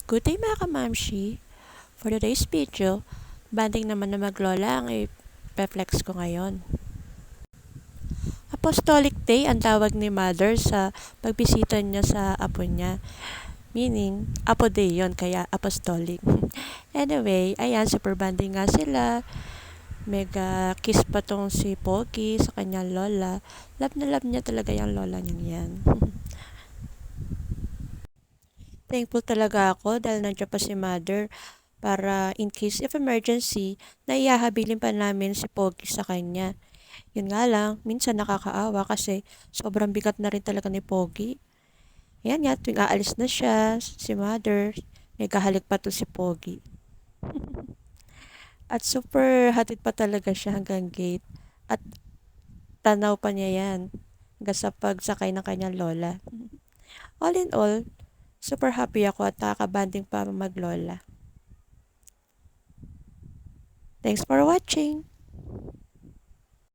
Good day mga kamamshi! For today's video, banding naman na maglola ang i-flex ko ngayon. Apostolic Day ang tawag ni Mother sa pagbisita niya sa apo niya. Meaning, Apo Day yon kaya apostolic. Anyway, ayan, super banding nga sila. Mega kiss pa tong si Pogi sa kanyang lola. Love na love niya talaga yung lola niya yan. Thankful talaga ako dahil nandiyan pa si Mother para in case of emergency, na iahabilin pa namin si Pogi sa kanya. Yun nga lang, minsan nakakaawa kasi sobrang bigat na rin talaga ni Pogi. Yan nga, tuwing aalis na siya, si Mother, may kahalik pa to si Pogi. At super hatid pa talaga siya hanggang gate. At tanaw pa niya yan hanggang sa pagsakay ng kanyang lola. All in all, super happy ako at nakakabanding pa maglola. Thanks for watching!